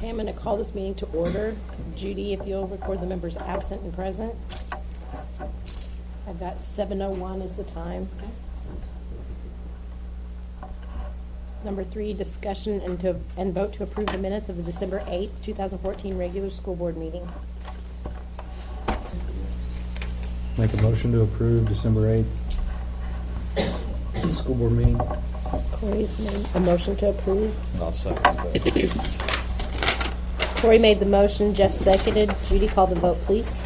Okay, I'm going to call this meeting to order. Judy, if you'll record the members absent and present. I've got 7:01 is the time. Number 3, discussion and vote to approve the minutes of the December 8th, 2014 regular school board meeting. Make a motion to approve December 8th school board meeting. Corey's made a motion to approve. I'll second that. Corey made the motion, Jeff seconded. Judy, call the vote, please.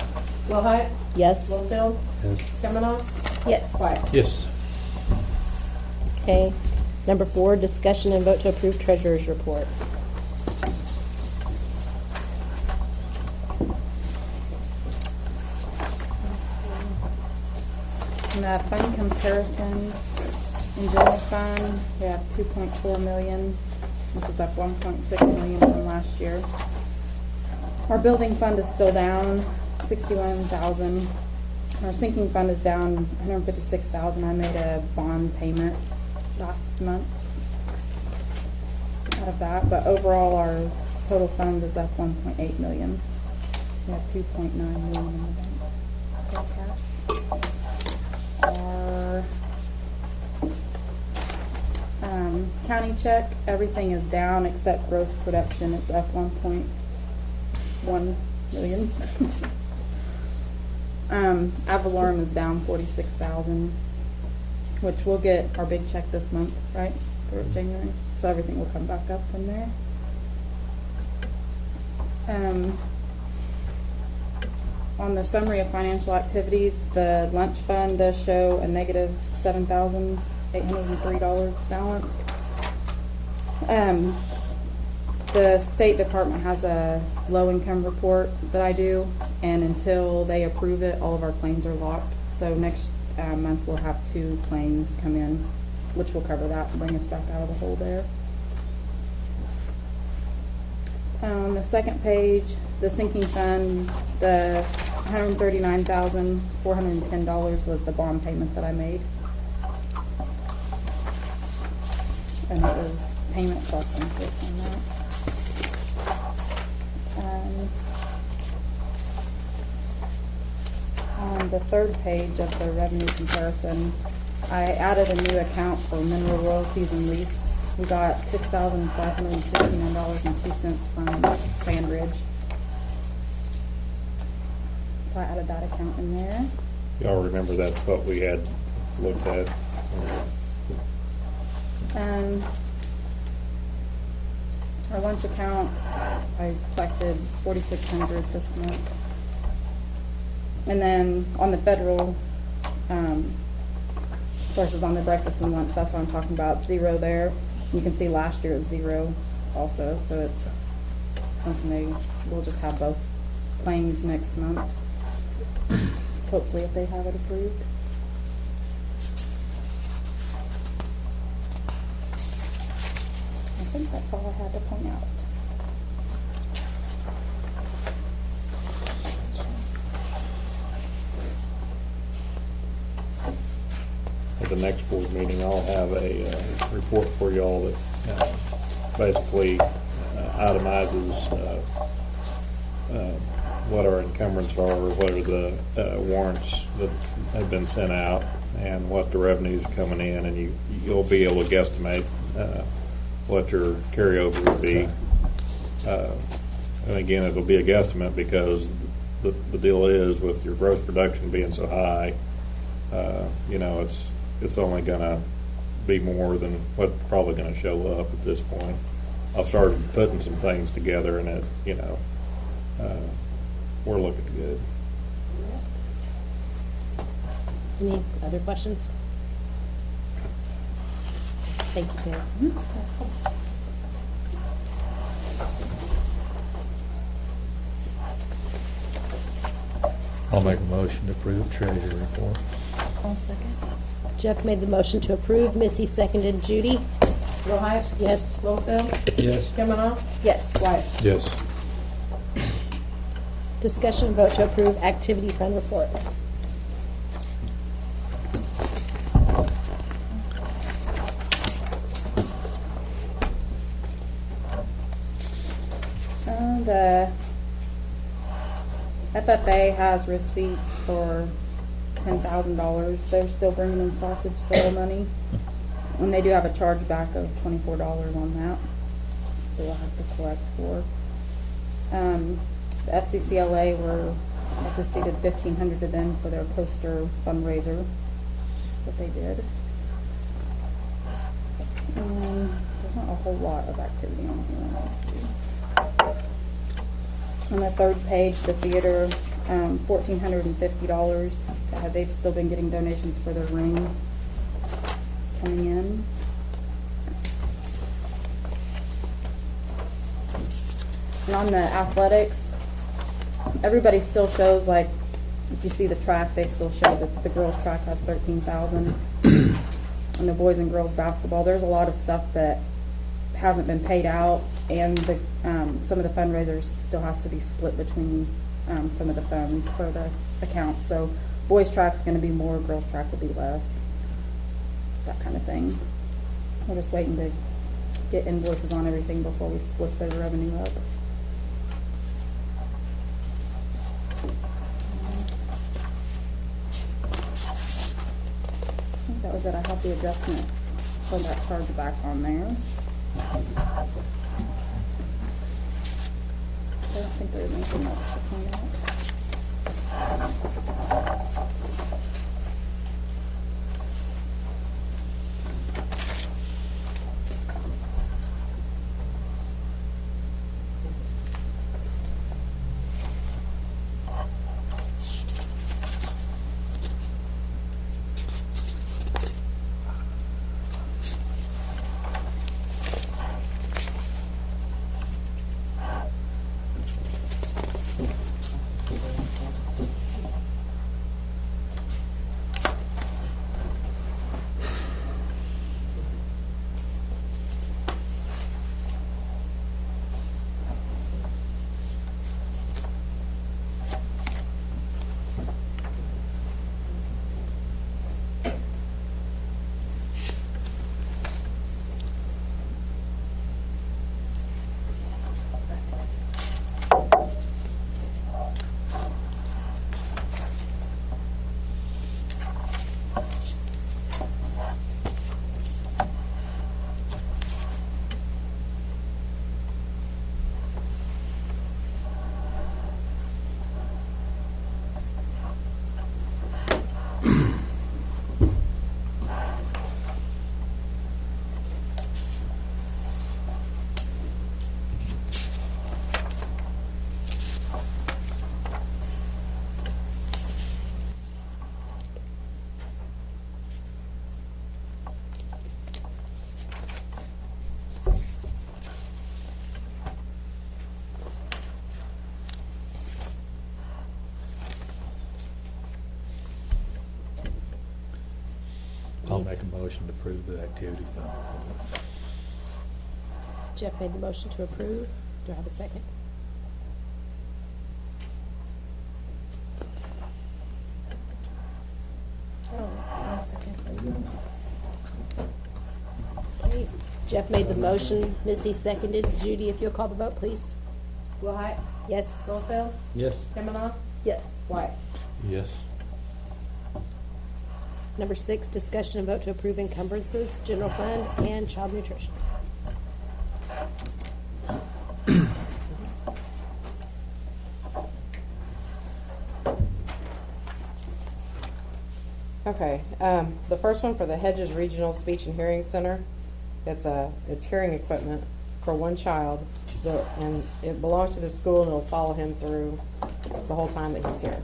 Wilhite? Yes? Littlefield? Yes. Seminoff? Yes. White? Yes. Okay. Number 4, discussion and vote to approve treasurer's report. In the fund comparison, in general fund, we have 2.4 million, which is up 1.6 million from last year. Our building fund is still down 61,000. Our sinking fund is down 156,000. I made a bond payment last month out of that, but overall our total fund is up 1.8 million. We have 2.9 million in the bank. Full cash. Our county check, everything is down except gross production. It's up 1.1 million. Ad valorem is down 46,000, which we'll get our big check this month, right, for January. So everything will come back up from there. On the summary of financial activities, the lunch fund does show a negative $7,803 balance. The State Department has a low income report that I do, and until they approve it, all of our claims are locked. So next month we'll have 2 claims come in, which will cover that and bring us back out of the hole there. On the second page, the sinking fund, the $139,410 was the bond payment that I made. And it was payment plus interest on that. On the third page of the revenue comparison, I added a new account for mineral royalties and lease. We got $6,569.02 from Sandridge. So I added that account in there. Y'all remember that's what we had looked at? Our lunch accounts, I collected $4,600 this month. And then on the federal sources, on the breakfast and lunch, that's what I'm talking about, 0 there. You can see last year it was 0 also, so it's something we'll just have both claims next month. Hopefully if they have it approved. I think that's all I had to point out. At the next board meeting, I'll have a report for y'all that basically itemizes what our encumbrances are, what are the warrants that have been sent out, and what the revenues are coming in, and you'll be able to guesstimate what your carryover would be. And again, it'll be a guesstimate because the deal is with your gross production being so high, it's only going to be more than what's probably going to show up at this point. I've started putting some things together, and we're looking good. Any other questions? Thank you, Pam. I'll make a motion to approve treasury report. I'll second. Jeff made the motion to approve. Missy seconded. Judy? Wilhite? Yes. Littlefield? Yes. Seminoff? Yes. White? Yes. Discussion and vote to approve activity fund report. The FFA has receipts for $10,000. They're still bringing in sausage sale money. And they do have a chargeback of $24 on that. They'll have to collect for. The FCCLA have received $1,500 to them for their poster fundraiser that they did. And there's not a whole lot of activity on here. Let's see. On the third page, the theater, $1,450. They've still been getting donations for their rings coming in. And on the athletics, everybody still shows, like, if you see the track, they still show that the girls' track has $13,000. And the boys and girls basketball, there's a lot of stuff that hasn't been paid out, and some of the fundraisers still has to be split between some of the funds for the accounts. So boys' track's going to be more, girls' track will be less, that kind of thing. We're just waiting to get invoices on everything before we split the revenue up. I think that was it. I have the adjustment for that chargeback on there. I don't think there's anything else to point out. I'll make a motion to approve the activity fund. Jeff made the motion to approve. Do I have a second? Oh, I'll second. Okay, Jeff made the motion, Missy seconded. Judy, if you'll call the vote, please. Willhite, Yes? Schofield, Yes. Kimanoff, Yes. White. Yes. Number 6, discussion and vote to approve encumbrances, general fund, and child nutrition. Okay, the first one for the Hedges Regional Speech and Hearing Center, it's hearing equipment for one child, and it belongs to the school, and it'll follow him through the whole time that he's here.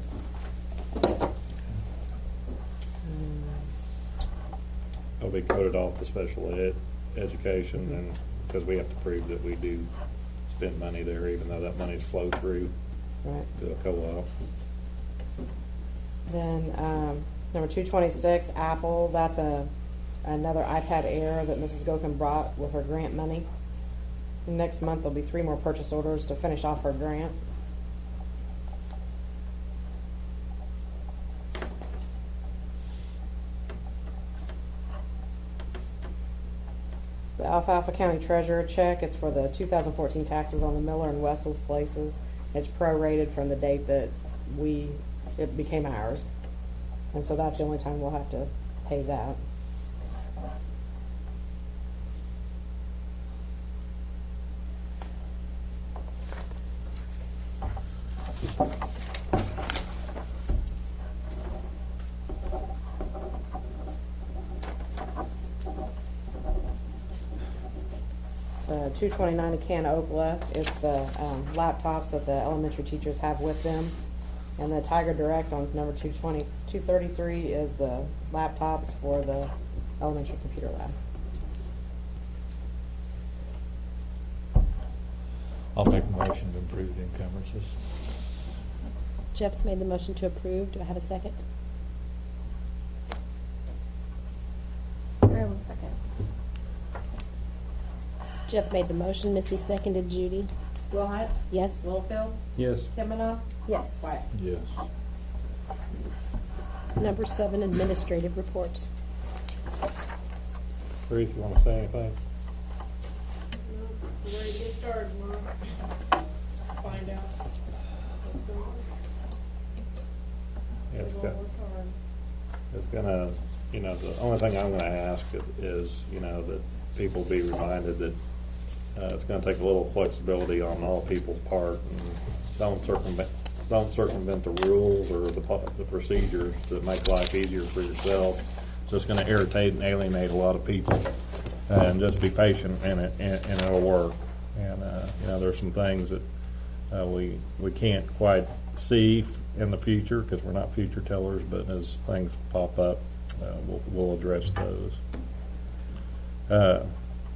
It'll be coded off to special ed education, and because we have to prove that we do spend money there, even though that money's flow through Right. to a co-op. Then number 226, Apple, that's another iPad Air that Mrs. Gokin brought with her grant money. Next month there'll be 3 more purchase orders to finish off her grant. the Alfalfa County Treasurer check. It's for the 2014 taxes on the Miller and Wessels places. It's prorated from the date that it became ours. And so that's the only time we'll have to pay that. $229 a can Okla. It's the laptops that the elementary teachers have with them. And the Tiger Direct on number 233 is the laptops for the elementary computer lab. I'll make a motion to approve the encumbrances. Jeff's made the motion to approve. Do I have a second? I will second. Jeff made the motion. Missy seconded. Judy? Willhite, Yes? Littlefield, Yes. Kavanaugh, Yes. Wyatt. Yes. Number 7, administrative reports. Ruth, you want to say anything? We're ready to get started tomorrow. Find out what's going on. Yeah, it's We're good. gonna work hard. It's gonna, the only thing I'm gonna ask is, that people be reminded that it's gonna take a little flexibility on all people's part, and don't circumvent the rules or the procedures to make life easier for yourself. It's just gonna irritate and alienate a lot of people, and just be patient, and it'll work. And there's some things that we can't quite see in the future because we're not future tellers, but as things pop up, we'll address those.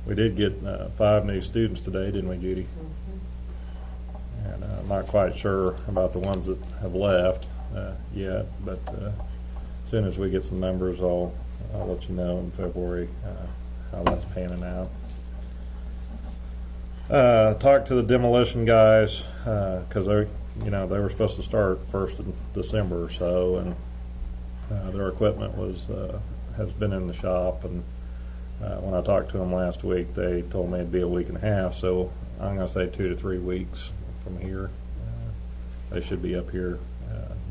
We did get 5 new students today, didn't we, Judy? Mm-hmm. And I'm not quite sure about the ones that have left yet, but as soon as we get some numbers, I'll let you know in February how that's panning out. Talked to the demolition guys because they were supposed to start 1st of December or so, and their equipment has been in the shop. And when I talked to them last week, they told me it'd be a week and a half. So I'm going to say 2 to 3 weeks from here. They should be up here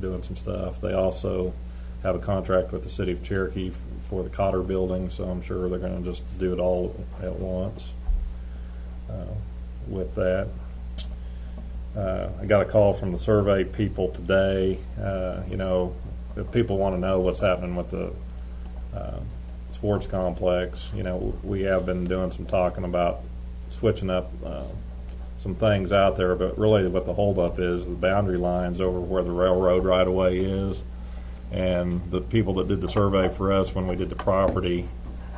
doing some stuff. They also have a contract with the city of Cherokee for the Cotter building, so I'm sure they're going to just do it all at once. With that, I got a call from the survey people today. If people want to know what's happening with the sports complex, we have been doing some talking about switching up some things out there, but really what the holdup is the boundary lines over where the railroad right of way is, and the people that did the survey for us when we did the property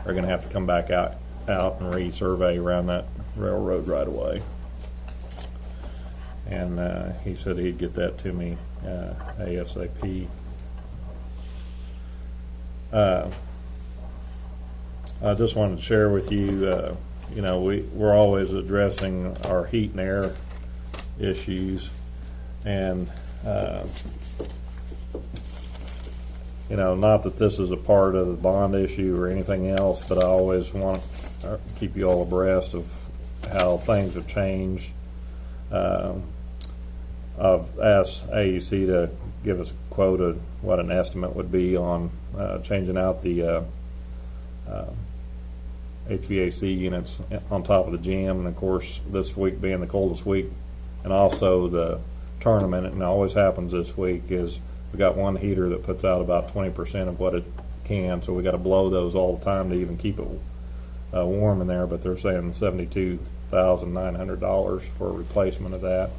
are going to have to come back out and resurvey around that railroad right of way. And he said he'd get that to me ASAP. I just wanted to share with you, we're always addressing our heat and air issues, and not that this is a part of the bond issue or anything else, but I always want to keep you all abreast of how things have changed. I've asked AEC to give us a quote of what an estimate would be on changing out the HVAC units on top of the gym, and of course this week being the coldest week, and also the tournament, and it always happens this week, is we got one heater that puts out about 20% of what it can, so we got to blow those all the time to even keep it warm in there. But they're saying $72,900 for a replacement of that.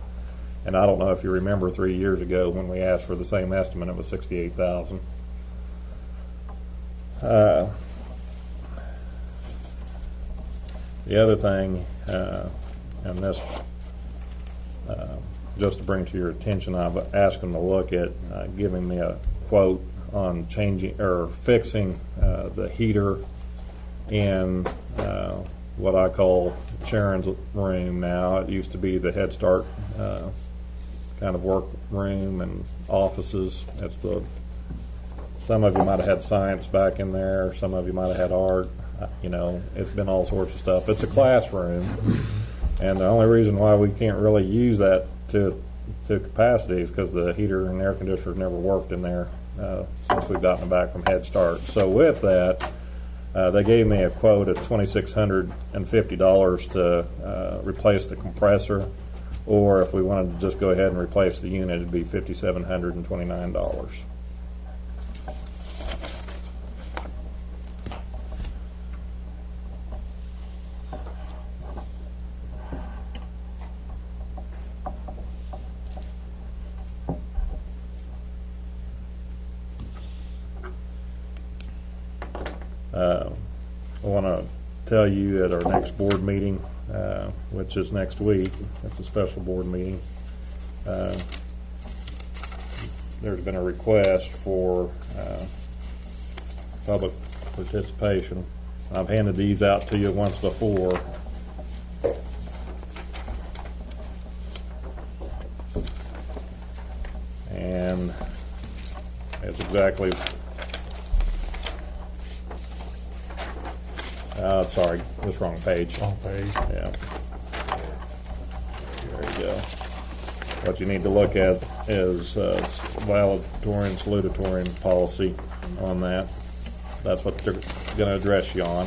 And I don't know if you remember 3 years ago when we asked for the same estimate, it was $68,000. The other thing, and this, just to bring to your attention, I've asked them to look at giving me a quote on changing or fixing the heater in what I call Sharon's room now. It used to be the Head Start kind of work room and offices. Some of you might have had science back in there, some of you might have had art. It's been all sorts of stuff. It's a classroom, and the only reason why we can't really use that to capacity is because the heater and air conditioner never worked in there since we've gotten it back from Head Start. So with that, they gave me a quote of $2,650 to replace the compressor, or if we wanted to just go ahead and replace the unit, it'd be $5,729. I want to tell you at our next board meeting, which is next week, it's a special board meeting, there's been a request for public participation. I've handed these out to you once before. And it's exactly... sorry, this wrong page. Wrong page. Yeah. There you go. What you need to look at is valedictorian, salutatorian policy on that. That's what they're going to address you on.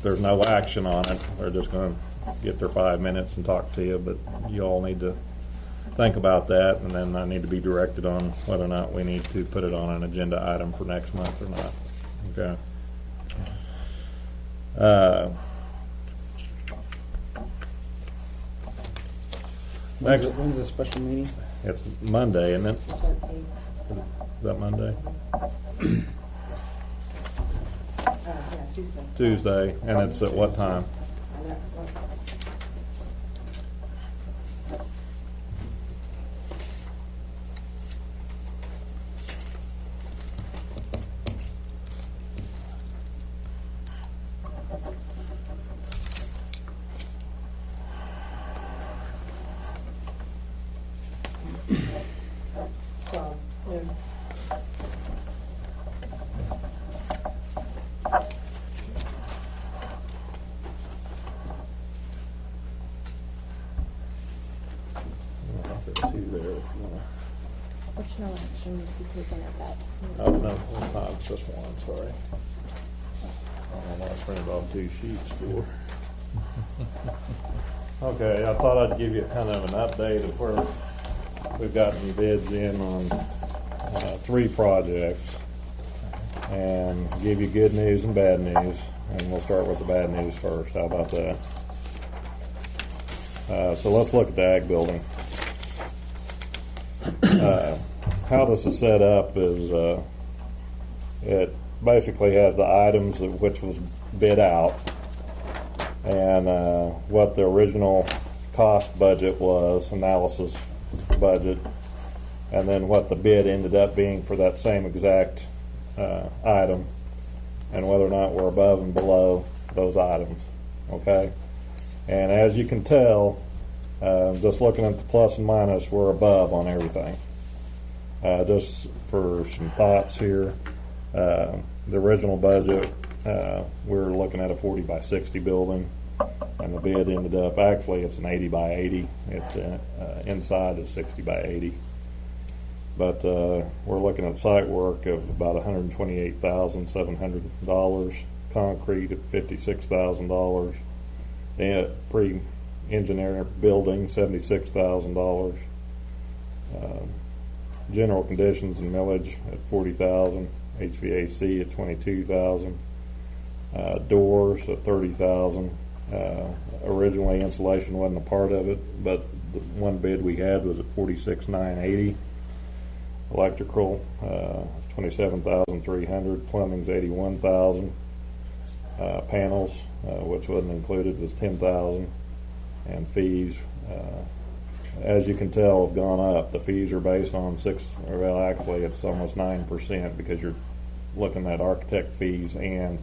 There's no action on it. They're just going to get their 5 minutes and talk to you, but you all need to think about that, and then I need to be directed on whether or not we need to put it on an agenda item for next month or not. Okay. When's the special meeting? It's Monday, isn't it? Is that Monday? Tuesday, and it's at what time? Which no action would be taken at that. Oh, no, it's not, it's just one, sorry. I printed off 2 sheets for. Okay, I thought I'd give you kind of an update of where we've gotten bids in on 3 projects, and give you good news and bad news, and we'll start with the bad news first. How about that? So let's look at the ag building. How this is set up is it basically has the items of which was bid out, and what the original cost budget was, analysis budget, and then what the bid ended up being for that same exact item, and whether or not we're above and below those items. Okay, and as you can tell, just looking at the plus and minus, we're above on everything. Just for some thoughts here, the original budget, we were looking at a 40 by 60 building, and the bid ended up, actually it's an 80 by 80. It's inside of 60 by 80. But we're looking at site work of about $128,700, concrete at $56,000, pre-engineer building $76,000. General conditions and millage at $40,000, HVAC at $22,000, doors at $30,000. Originally, insulation wasn't a part of it, but the one bid we had was at $46,980. Electrical $27,300. Plumbing's $81,000. Panels, which wasn't included, was $10,000, and fees. As you can tell, have gone up. The fees are based on actually it's almost 9%, because you're looking at architect fees and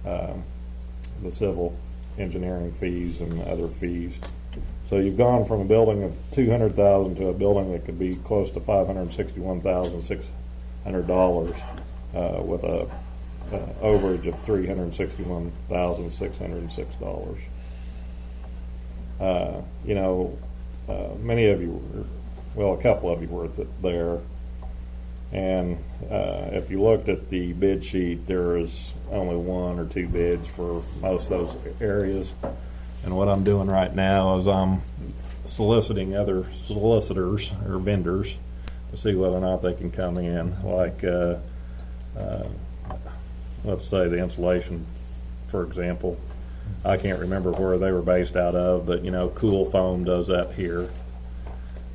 the civil engineering fees and other fees. So you've gone from a building of $200,000 to a building that could be close to $561,600 with a overage of $361,606. Many of you a couple of you were there. And if you looked at the bid sheet, there is only one or two bids for most of those areas. And what I'm doing right now is I'm soliciting other solicitors or vendors to see whether or not they can come in. Like, let's say the insulation, for example. I can't remember where they were based out of, but Cool Foam does that here.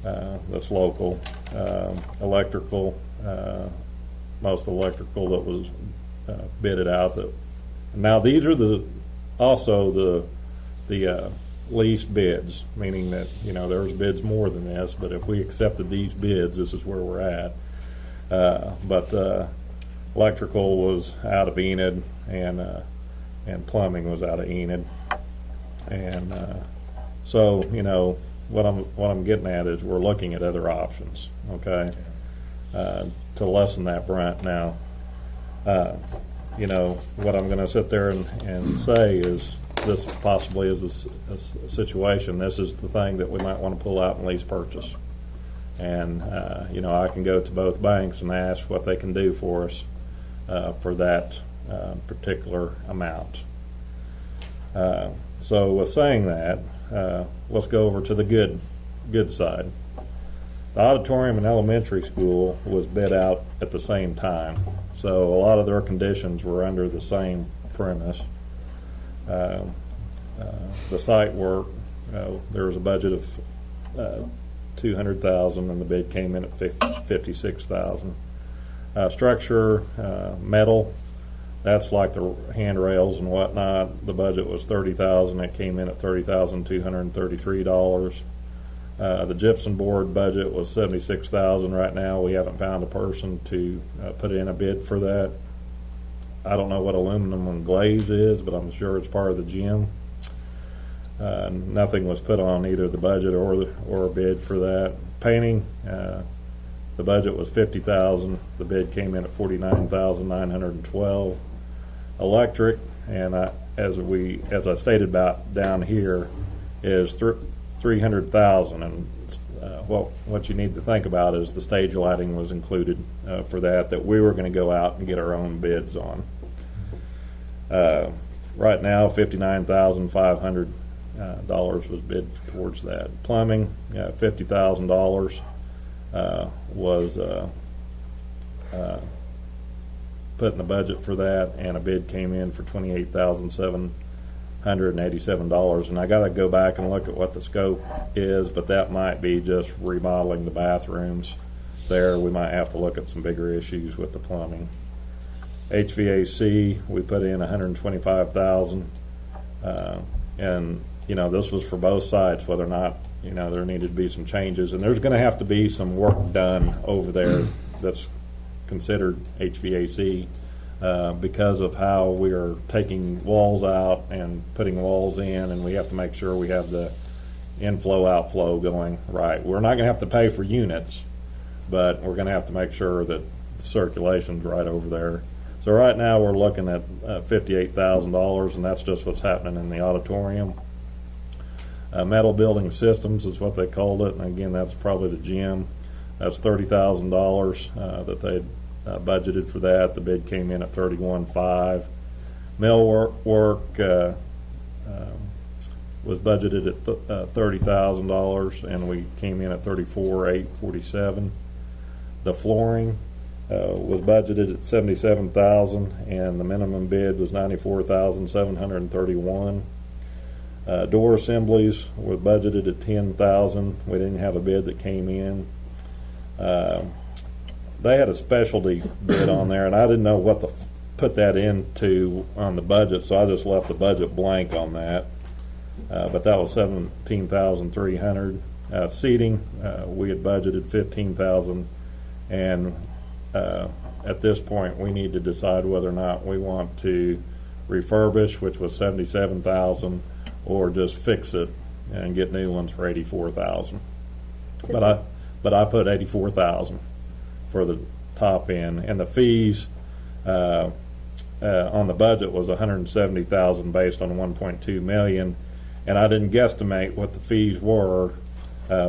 That's local. Electrical. Most electrical that was bidded out. Now these are also the least bids, meaning that there's bids more than this. But if we accepted these bids, this is where we're at. But electrical was out of Enid, and plumbing was out of Enid, and so what I'm getting at is we're looking at other options. Okay. To lessen that brunt. Now, what I'm going to sit there and say is this possibly is a situation. This is the thing that we might want to pull out and lease purchase. And, I can go to both banks and ask what they can do for us for that particular amount. So with saying that, let's go over to the good side. The auditorium and elementary school was bid out at the same time, so a lot of their conditions were under the same premise. The site work, there was a budget of $200,000, and the bid came in at $56,000. Structure, metal, that's like the handrails and whatnot. The budget was $30,000. It came in at $30,233. The gypsum board budget was $76,000. Right now, we haven't found a person to put in a bid for that. I don't know what aluminum and glaze is, but I'm sure it's part of the gym. Nothing was put on either the budget or a bid for that. Painting, the budget was $50,000. The bid came in at $49,912. Electric, and as I stated about down here, is $300,000, and what you need to think about is the stage lighting was included for that we were going to go out and get our own bids on. Right now, $59,500 was bid towards that. Plumbing, $50,000 was put in the budget for that, and a bid came in for $28,787. And I got to go back and look at what the scope is, but that might be just remodeling the bathrooms there. We might have to look at some bigger issues with the plumbing. HVAC, we put in $125,000, and this was for both sides, whether or not there needed to be some changes, and there's going to have to be some work done over there that's considered HVAC because of how we are taking walls out and putting walls in, and we have to make sure we have the inflow outflow going right. We're not going to have to pay for units, but we're going to have to make sure that the circulation's right over there. So right now we're looking at $58,000, and that's just what's happening in the auditorium. Metal building systems is what they called it, and again, that's probably the gym. That's $30,000 that they budgeted for that. The bid came in at $31,500. Mill work was budgeted at $30,000, and we came in at $34,847. The flooring was budgeted at $77,000, and the minimum bid was $94,731. Door assemblies were budgeted at $10,000. We didn't have a bid that came in. They had a specialty bid on there, and I didn't know what to put that into on the budget, so I just left the budget blank on that. But that was $17,300. Seating, we had budgeted $15,000, and at this point, we need to decide whether or not we want to refurbish, which was $77,000, or just fix it and get new ones for $84,000. But I put $84,000 for the top end, and the fees on the budget was 170,000 based on 1.2 million, and I didn't guesstimate what the fees were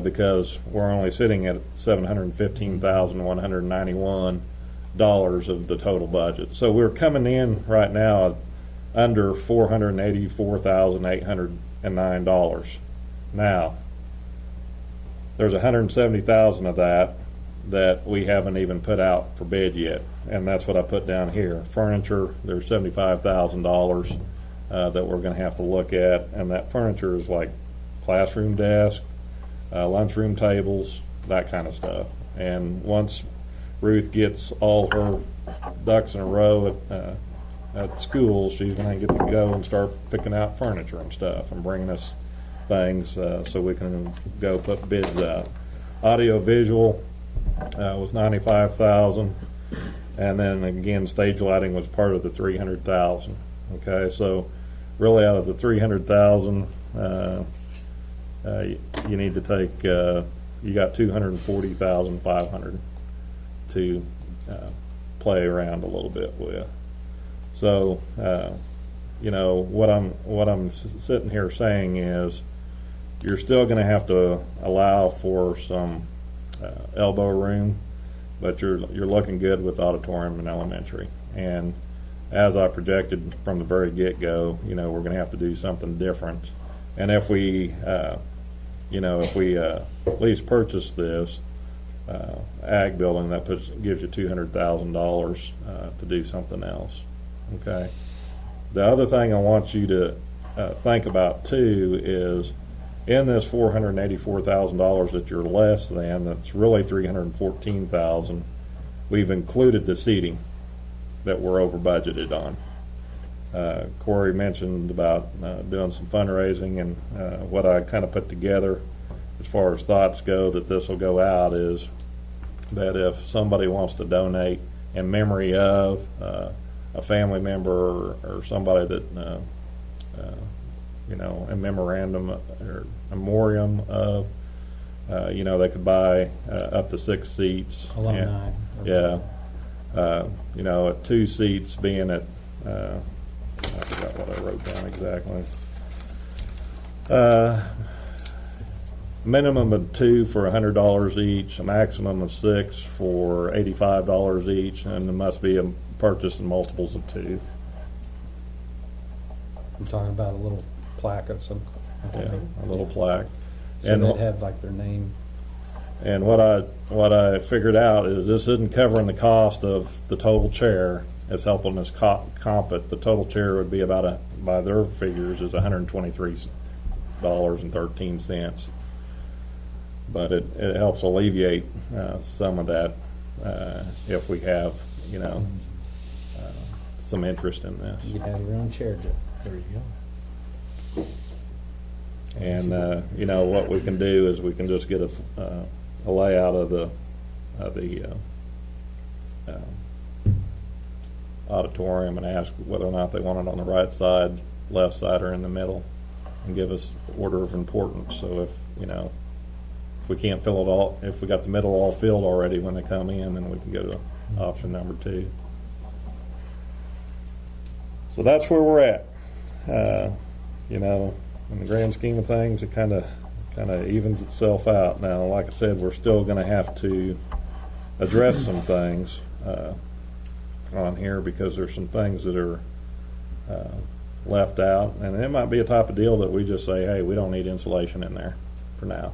because we're only sitting at $715,191 of the total budget. So we're coming in right now under $484,809. Now, there's 170,000 of that we haven't even put out for bid yet, and that's what I put down here. Furniture, there's $75,000 that we're going to have to look at, and that furniture is like classroom desk, lunchroom tables, that kind of stuff. And once Ruth gets all her ducks in a row at school, she's going to get to go and start picking out furniture and stuff and bringing us things so we can go put bids out. Audio visual was 95,000, and then again stage lighting was part of the 300,000. Okay, so really out of the 300,000, you need to take you got 240,500 to play around a little bit with. So you know what I'm sitting here saying is you're still going to have to allow for some elbow room, but you're looking good with auditorium and elementary. And as I projected from the very get-go, you know, we're going to have to do something different. And if we at least purchase this ag building, that gives you $200,000 to do something else. Okay. The other thing I want you to think about too is in this $484,000 that you're less than, that's really $314,000. We've included the seating that we're over budgeted on. Corey mentioned about doing some fundraising, and what I kind of put together as far as thoughts go that this will go out is that if somebody wants to donate in memory of a family member or somebody that you know, a memorandum or memoriam of, you know, they could buy up to 6 seats. Alumni. Yeah. You know, at 2 seats being at, I forgot what I wrote down exactly. Minimum of 2 for $100 each, a maximum of 6 for $85 each, and there must be a purchase in multiples of 2. I'm talking about a little plaque of some kind. Yeah, a little plaque. So And they'd have like their name. And what I figured out is this isn't covering the cost of the total chair. It's helping us comp it. The total chair would be about by their figures is $123.13. But it helps alleviate some of that if we have, you know, some interest in this. You could have your own chair, Jeff. There you go. And you know what we can do is we can just get a layout of the auditorium and ask whether or not they want it on the right side, left side, or in the middle, and give us order of importance. So if you know if we can't fill it all, if we got the middle all filled already when they come in, then we can go to option number 2. So that's where we're at. You know, in the grand scheme of things, it kind of evens itself out. Now, like I said, we're still going to have to address some things on here because there's some things that are left out, and it might be a type of deal that we just say, hey, we don't need insulation in there for now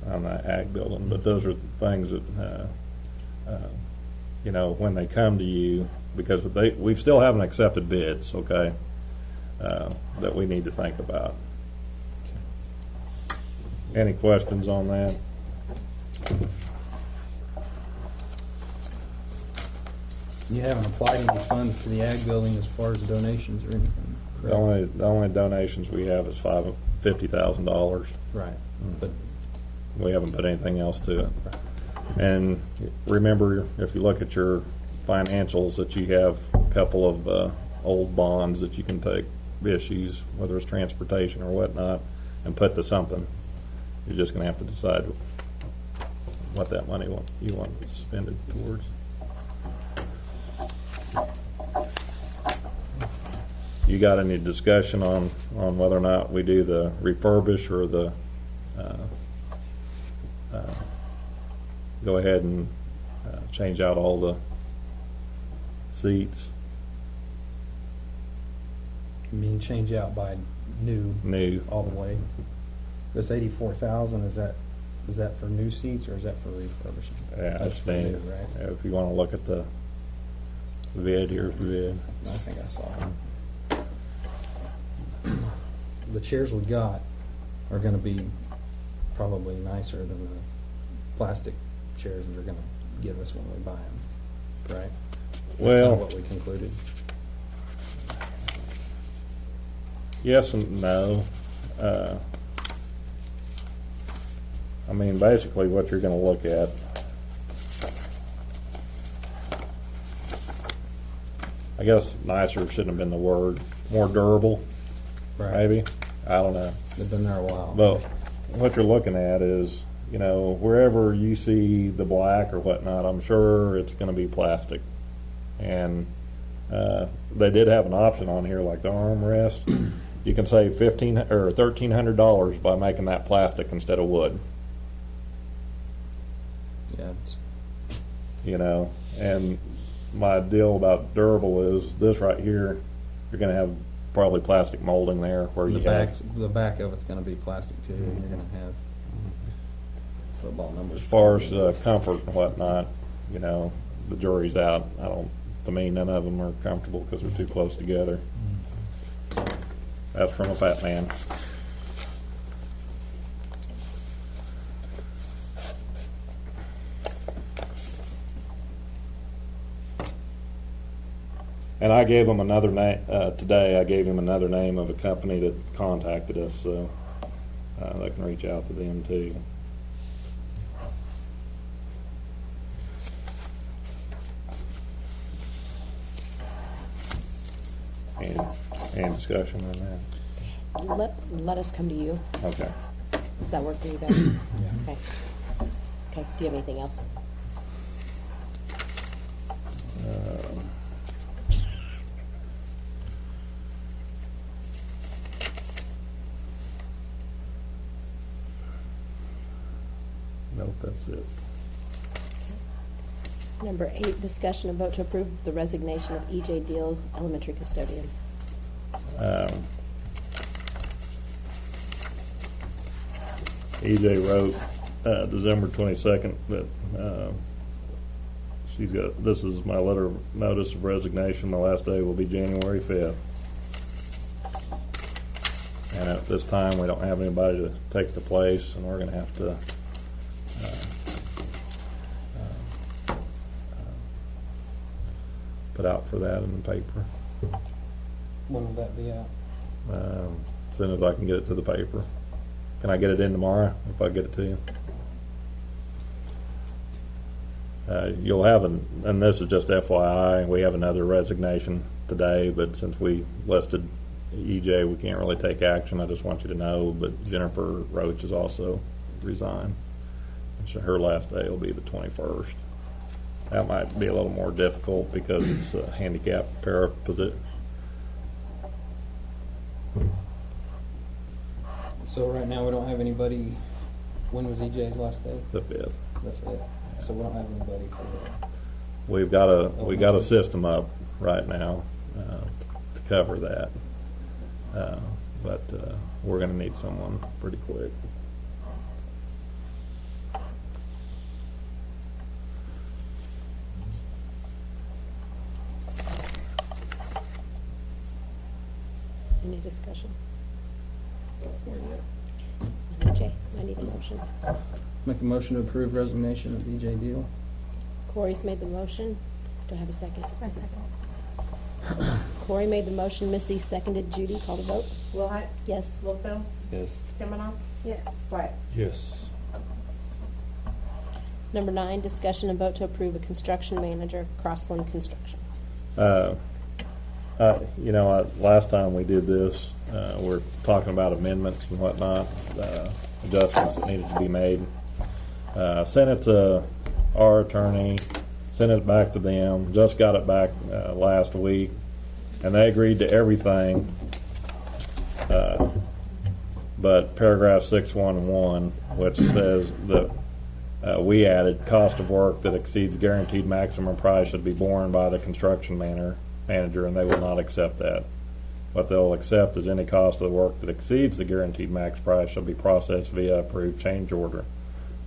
on that ag building. But those are things that you know, when they come to you, because we still haven't accepted bids, okay, that we need to think about. Any questions on that? You haven't applied any funds for the ag building as far as donations or anything? The only donations we have is $50,000. Right. But We haven't put anything else to it. And remember, if you look at your financials, that you have a couple of old bonds that you can take issues, whether it's transportation or whatnot, and put to something. You're just going to have to decide what that money you want to spend it towards. you got any discussion on whether or not we do the refurbish or the go ahead and change out all the seats? You mean change out by new all the way? This 84,000, is that for new seats or is that for refurbishing? Yeah, That's for new. new, right? Yeah, if you want to look at the vid, here's the vid. I think I saw them. The chairs we got are going to be probably nicer than the plastic chairs that they're going to give us when we buy them, right? That's Well, kinda what we concluded. yes and no. I mean, basically what you're going to look at, I guess nicer shouldn't have been the word, more durable, Right. maybe. I don't know. They've been there a while. But what you're looking at is, you know, wherever you see the black or whatnot, I'm sure it's going to be plastic. And they did have an option on here, like the armrest. You can save $1,300 by making that plastic instead of wood. Yeah, You know, and my deal about durable is this right here. You're going to have probably plastic molding there where the you back of it's going to be plastic too. Mm-hmm. You're going to have football numbers. As far as comfort and whatnot, you know, the jury's out. To me, none of them are comfortable because they're too close together. That's from a fat man. And I gave him another name today. I gave him another name of a company that contacted us, so they can reach out to them too. Any discussion on that? Let us come to you. Okay. Does that work for you guys? Okay. Okay, do you have anything else? Nope, that's it. Number 8, discussion and vote to approve the resignation of E.J. Deal, elementary custodian. EJ wrote December 22nd that she's got, this is my letter of notice of resignation. My last day will be January 5th. And at this time, we don't have anybody to take the place, and we're going to have to put out for that in the paper. When will that be out? As soon as I can get it to the paper. Can I get it in tomorrow if I get it to you? You'll have and this is just FYI, we have another resignation today, but since we listed EJ, we can't really take action. I just want you to know, but Jennifer Roach has also resigned. And so her last day will be the 21st. That might be a little more difficult because it's a handicapped para position. So right now we don't have anybody. When was EJ's last day? The 5th. The 5th. So we don't have anybody for that. We got a system up right now to cover that, but we're going to need someone pretty quick. Any discussion? Where you EJ, I need a motion. at? Make a motion to approve resignation of EJ Deal. Corey's made the motion. Do I have a second? I second. Corey made the motion. Missy seconded. Judy, call the vote. Willhite, Yes. Littlefield, Yes. Kimberly, Yes. Wyatt. Yes. Number 9, discussion and vote to approve a construction manager, Crossland Construction. Last time we did this, we're talking about amendments and whatnot, adjustments that needed to be made. Sent it to our attorney, sent it back to them, just got it back last week, and they agreed to everything. But paragraph 611, which says that we added cost of work that exceeds guaranteed maximum price should be borne by the construction manager, and they will not accept that. What they'll accept is any cost of the work that exceeds the guaranteed max price shall be processed via approved change order.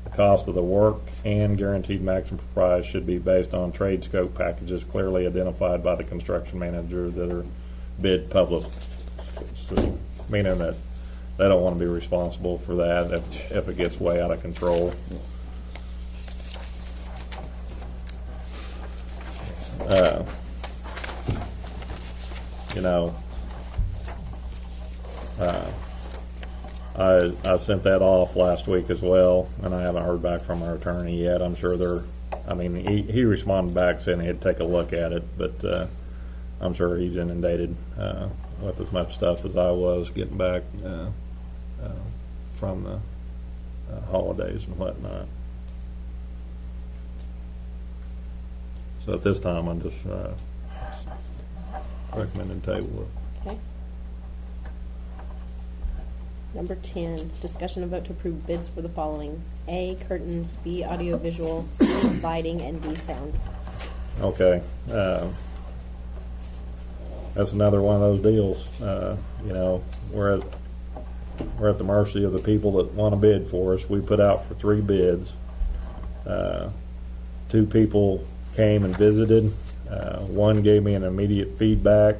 The cost of the work and guaranteed maximum price should be based on trade scope packages clearly identified by the construction manager that are bid public, meaning that they don't want to be responsible for that if it gets way out of control. You know, I sent that off last week as well, and I haven't heard back from our attorney yet. I'm sure he responded back saying he'd take a look at it, but I'm sure he's inundated with as much stuff as I was getting back from the holidays and whatnot. So at this time, I'm just recommending table it. Okay. Number 10, discussion and vote to approve bids for the following: A, curtains; B, audiovisual; C, lighting; and D, sound. Okay. That's another one of those deals. You know, we're at the mercy of the people that want to bid for us. We put out for 3 bids. 2 people came and visited. One gave me an immediate feedback.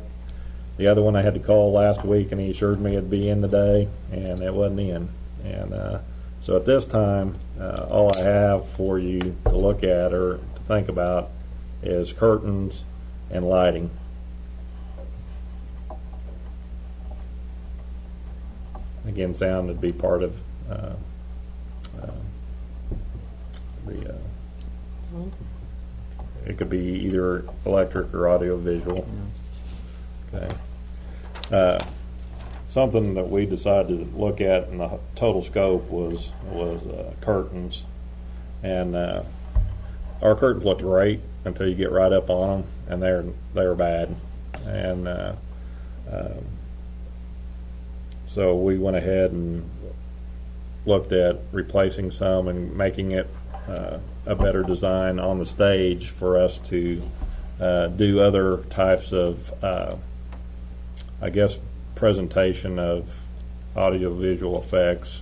The other one I had to call last week, and he assured me it'd be in today, and it wasn't in. And so at this time, all I have for you to look at or to think about is curtains and lighting. Again, sound would be part of it could be either electric or audio visual. Okay. Something that we decided to look at in the total scope was curtains, and our curtains look great until you get right up on them, and they're bad, and so we went ahead and looked at replacing some and making it a better design on the stage for us to do other types of, I guess, presentation of audio-visual effects.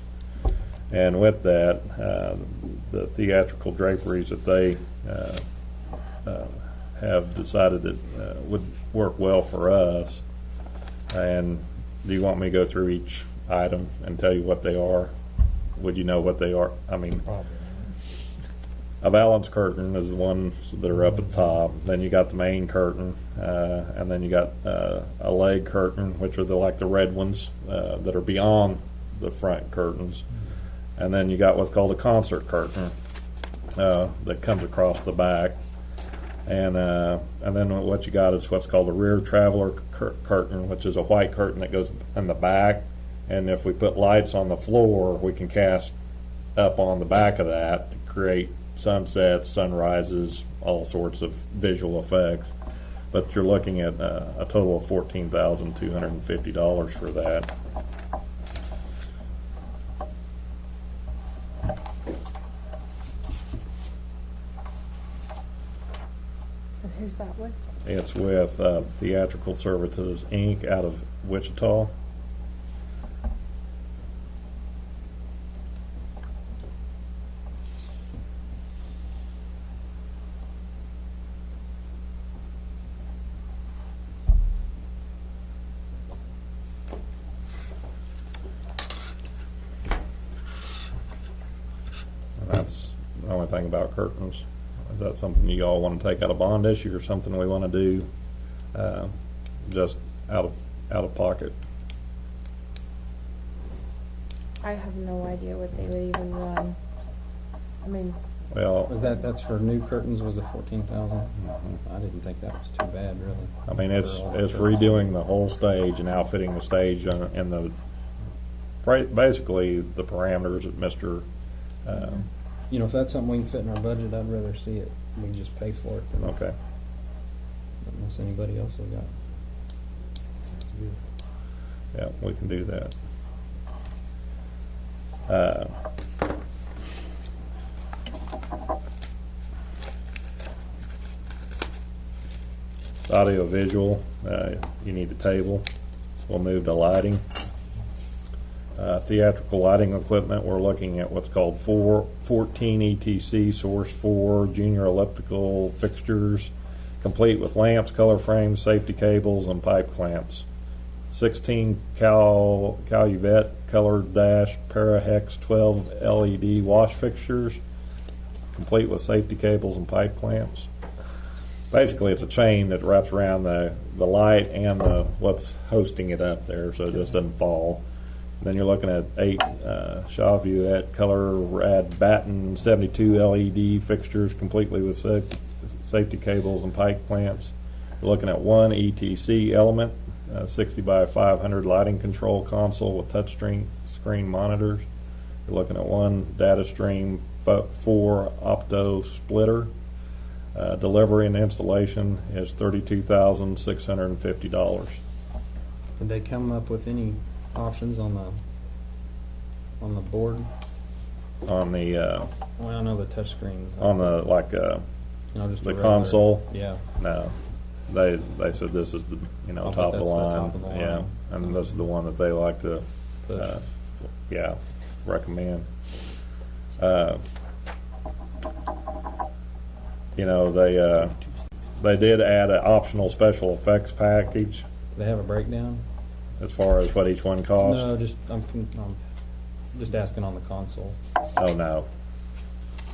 And with that, the theatrical draperies that they have decided that would work well for us. And do you want me to go through each item and tell you what they are? Would you know what they are? I mean, Probably. a valance curtain is the ones that are up at the top. Then you got the main curtain, and then you got a leg curtain, which are like the red ones that are beyond the front curtains. And then you got what's called a concert curtain that comes across the back. And then what you got is what's called a rear traveler curtain, which is a white curtain that goes in the back. And if we put lights on the floor, we can cast up on the back of that to create sunsets, sunrises, all sorts of visual effects. But you're looking at a total of $14,250 for that. And who's that with? It's with Theatrical Services, Inc. out of Wichita. And that's the only thing about curtains. Is that something you all want to take out of bond issue, or something we want to do just out of pocket? I have no idea what they would even run. I mean, Well, That's for new curtains, was it 14,000? I didn't think that was too bad, really. I mean, it's For all the curtains. redoing the whole stage and outfitting the stage and the basically the parameters that Mr. You know, if that's something we can fit in our budget, I'd rather see it. We can just pay for it than Okay. unless anybody else has got. Yeah, we can do that. Audio visual, you need a table. We'll move to lighting. Theatrical lighting equipment, we're looking at what's called 14 ETC Source 4 junior elliptical fixtures, complete with lamps, color frames, safety cables, and pipe clamps. 16 Calumet colored dash Parahex 12 LED wash fixtures, complete with safety cables and pipe clamps. Basically, it's a chain that wraps around the light and what's hosting it up there, so it just doesn't fall. Then you're looking at 8 Chauviet color rad batten 72 LED fixtures, completely with safety cables and pipe clamps. You're looking at 1 ETC element, 60 by 500 lighting control console with touchscreen monitors. You're looking at 1 data stream 4 opto splitter. Delivery and installation is $32,650. Did they come up with any options on the board? On the Well, I know the touch screens. on the just the a regular- console. Yeah. No, they said this is the I'll top bet of the that's the line. top of the line. Yeah, and this is the one that they like to Push. recommend. They did add an optional special effects package Do they have a breakdown? as far as what each one costs. No, I'm just asking on the console. Oh no,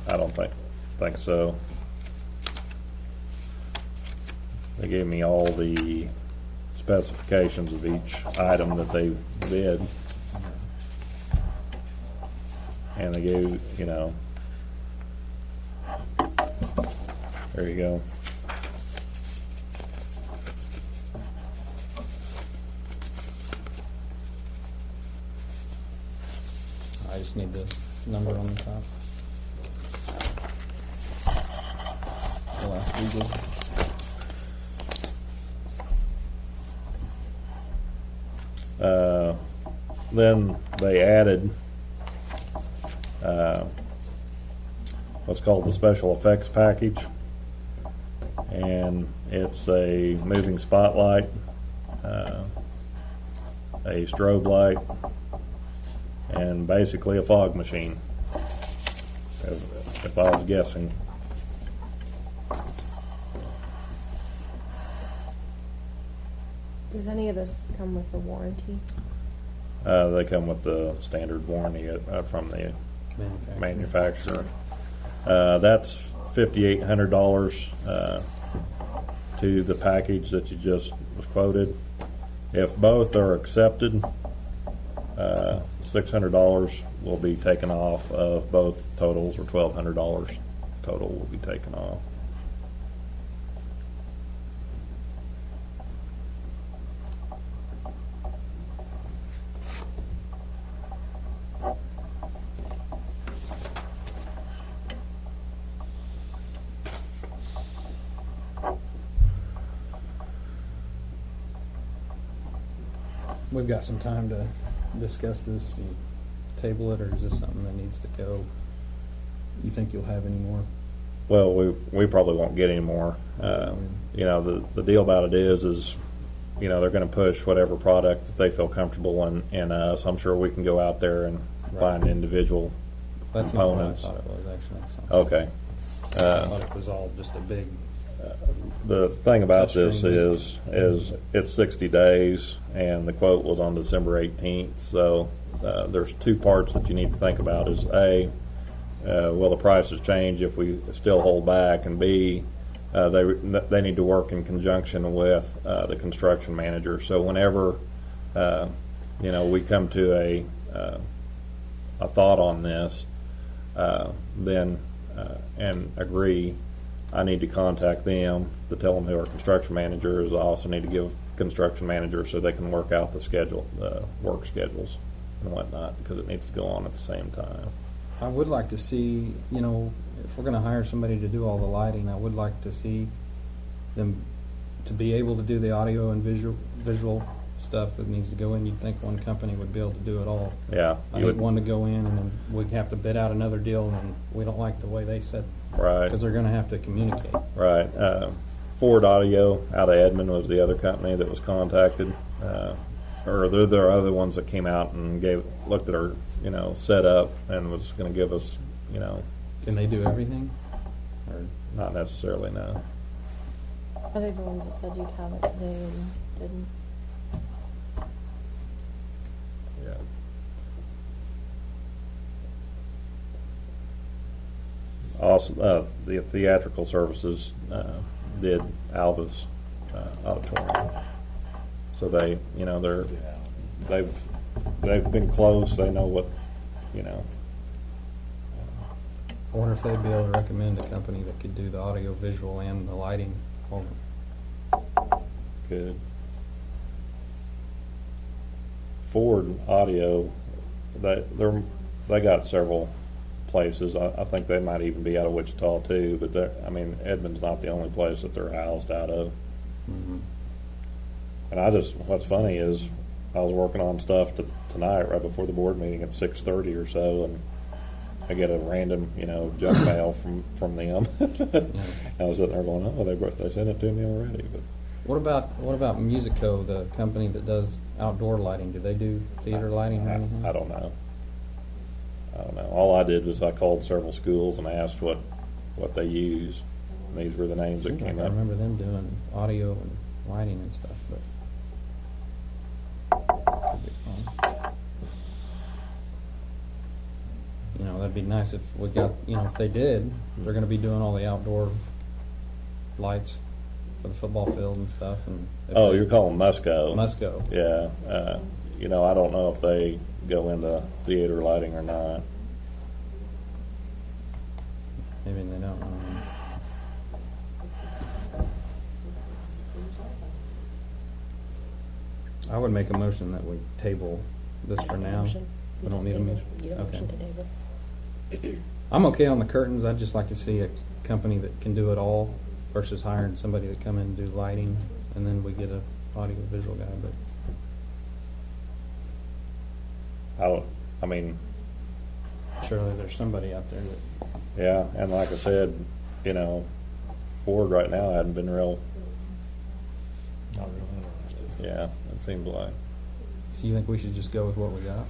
I don't think so. They gave me all the specifications of each item that they bid, and they gave there you go. I just need the number on the top. The last Google. Then they added what's called the special effects package, and it's a moving spotlight, a strobe light, and basically a fog machine, if I was guessing. Does any of this come with a warranty? They come with the standard warranty from the manufacturer. That's $5,800 to the package that you just was quoted. If both are accepted, $600 will be taken off of both totals, or $1,200 total will be taken off. We've got some time to discuss this and table it, or is this something that needs to go? You think you'll have any more? Well, we probably won't get any more. The deal about it is they're going to push whatever product that they feel comfortable in us. I'm sure we can go out there and find individual That's not what I components. thought it was, actually. So. Okay. I thought it was all just a big. The thing about this Touchscreen is it's 60 days, and the quote was on December 18th. So there's two parts that you need to think about: is A, will the prices change if we still hold back, and B, they need to work in conjunction with the construction manager. So whenever we come to a thought on this, then and agree, I need to contact them to tell them who our construction manager is. I also need to give construction manager so they can work out the schedule, work schedules and whatnot, because it needs to go on at the same time. I would like to see, if we're going to hire somebody to do all the lighting, I would like to see them to be able to do the audio and visual stuff that needs to go in, you'd think one company would be able to do it all. Yeah. I you hate would- one to go in and then we have to bid out another deal and we don't like the way they said, Right. because they're gonna have to communicate. Right. Ford Audio out of Edmond was the other company that was contacted. Or there are other ones that came out and looked at our, setup and was going to give us, Can they do everything? Or, not necessarily, no. Are they the ones that said you'd have it today and didn't? Yeah. Also, the theatrical services did Alva's auditorium. So they, they've been close. They know what, I wonder if they'd be able to recommend a company that could do the audio, visual, and the lighting for them. Good. Ford Audio, they got several places. I think they might even be out of Wichita too. But Edmond's not the only place that they're housed out of. Mhm. And what's funny is I was working on stuff tonight right before the board meeting at 6:30 or so, and I get a random, junk mail from them. I was sitting there going, "Oh, they sent it to me already." But What about Musico, the company that does outdoor lighting? Do they do theater lighting or anything? I don't know. All I did was I called several schools and asked what they use. And these were the names that Seems like came I up. remember them doing audio and lighting and stuff, but could be fun. That'd be nice if we got, if they did, they're going to be doing all the outdoor lights for the football field and stuff. And if Oh, they- you're calling Musco. Musco. Yeah. I don't know if they go into theater lighting or not. Maybe they don't. I don't know. I would make a motion that we table this for now. Motion. We You don't just need a table. motion? You don't Okay. motion to table. I'm okay on the curtains. I'd just like to see a company that can do it all versus hiring somebody to come in and do lighting, and then we get a audio visual guy. But surely there's somebody out there that. Yeah, and like I said, Ford right now hadn't been real. Not real interested. Yeah, it seems like. So you think we should just go with what we got?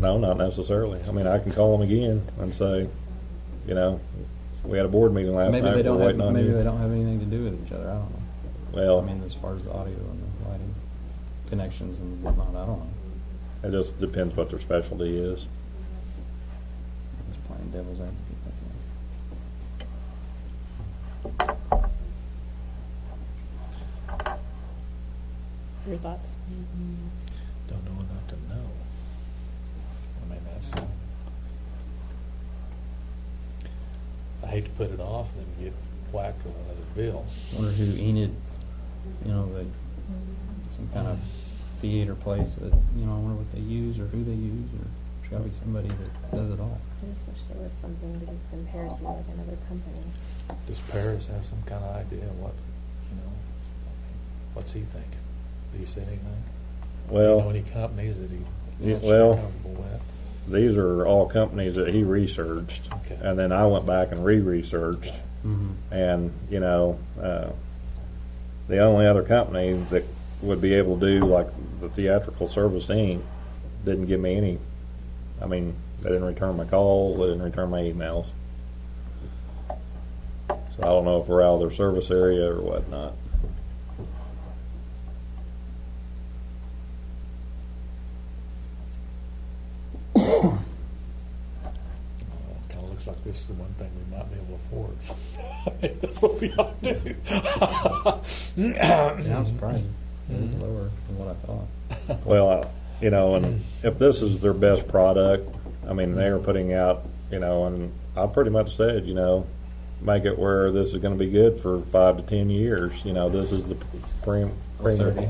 No, not necessarily. I can call them again and say, we had a board meeting last Maybe night. they don't We're waiting have. on Maybe you. they don't have anything to do with each other. I don't know. Well, As far as the audio and the lighting connections and whatnot, I don't know. it just depends what their specialty is. Just playing devil's advocate. That's all. Your thoughts? Don't know enough to know. That's. I hate to put it off and then get whacked with another bill. Wonder who Enid, some kind of theater place that, I wonder what they use or who they use, or there's got to be somebody that does it all. I just wish there was something to do comparison like another company. Does Paris have some kind of idea what's he thinking? Did he say anything? Does Well- he know any companies that he's well- comfortable with? These are all companies that he researched, Okay. and then I went back and re-researched. Mm-hmm. And the only other company that would be able to do like the Theatrical Service Inc. didn't give me any. They didn't return my calls. They didn't return my emails. So I don't know if we're out of their service area or whatnot. Kind of looks like this is the one thing we might be able to afford. That's what we ought to do. Yeah, I'm surprised. It's lower than what I thought. Well, and if this is their best product, they are putting out, and I pretty much said, make it where this is going to be good for 5 to 10 years. This is the cream of 30.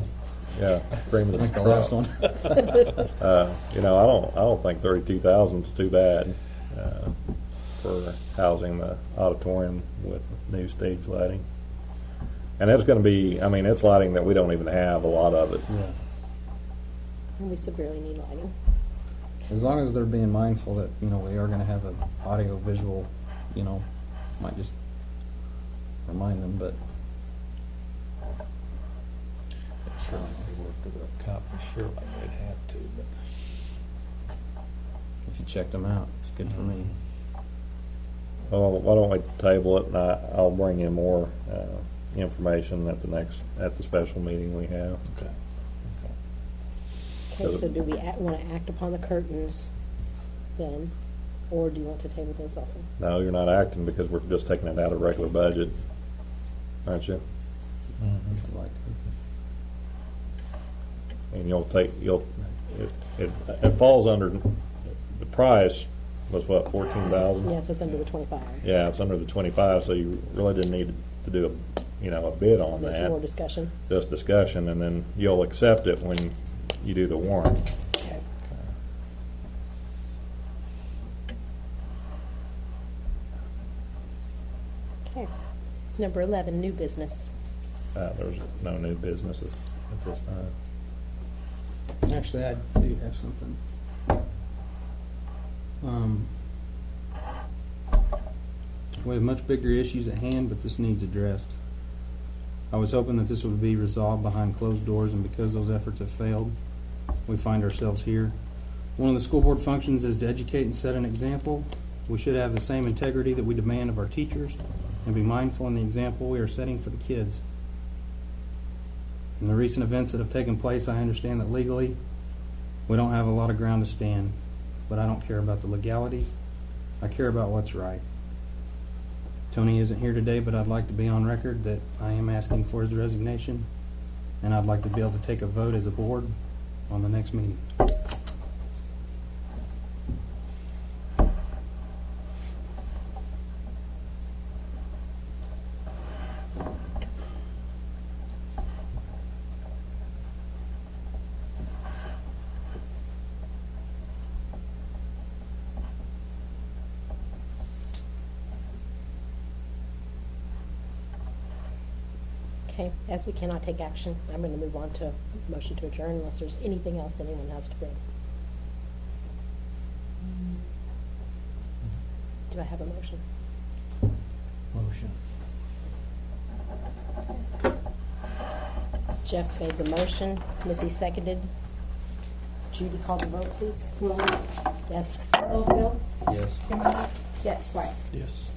Yeah, cream of I think the the last crop. one. I don't think 32,000 is too bad for housing the auditorium with new stage lighting. And it's going to be, it's lighting that we don't even have a lot of it. Yeah. And we severely need lighting. As long as they're being mindful that, we are gonna have an audio visual, might just remind them, but Sure, they worked with our company, sure, like they'd have to, but. if you checked them out, it's good for me. Well, why don't we table it, and I'll bring in more information at the special meeting we have. Okay. Okay, so do we want to act upon the curtains then, or do you want to table those also? No, you're not acting because we're just taking it out of regular budget, aren't you? I'd like And it falls under, the price was what, 14,000? Yeah, so it's under the 25. Yeah, it's under the 25, so you really didn't need to do a bid on There's that. more discussion. Just discussion, and then you'll accept it when you do the warrant. Okay. Okay. Number 11, new business. There's no new businesses at this time. Actually, I do have something. We have much bigger issues at hand, but this needs addressed. I was hoping that this would be resolved behind closed doors, and because those efforts have failed, we find ourselves here. One of the school board functions is to educate and set an example. We should have the same integrity that we demand of our teachers and be mindful in the example we are setting for the kids. In the recent events that have taken place, I understand that legally we don't have a lot of ground to stand, but I don't care about the legalities. I care about what's right. Tony isn't here today, but I'd like to be on record that I am asking for his resignation, and I'd like to be able to take a vote as a board on the next meeting. Okay, as we cannot take action, I'm going to move on to motion to adjourn unless there's anything else anyone has to bring. Do I have a motion? Motion. Jeff made the motion, Missy seconded. Judy, call the vote, please. Yes. Littlefield? Yes. Kimberly? Yes. White? Yes.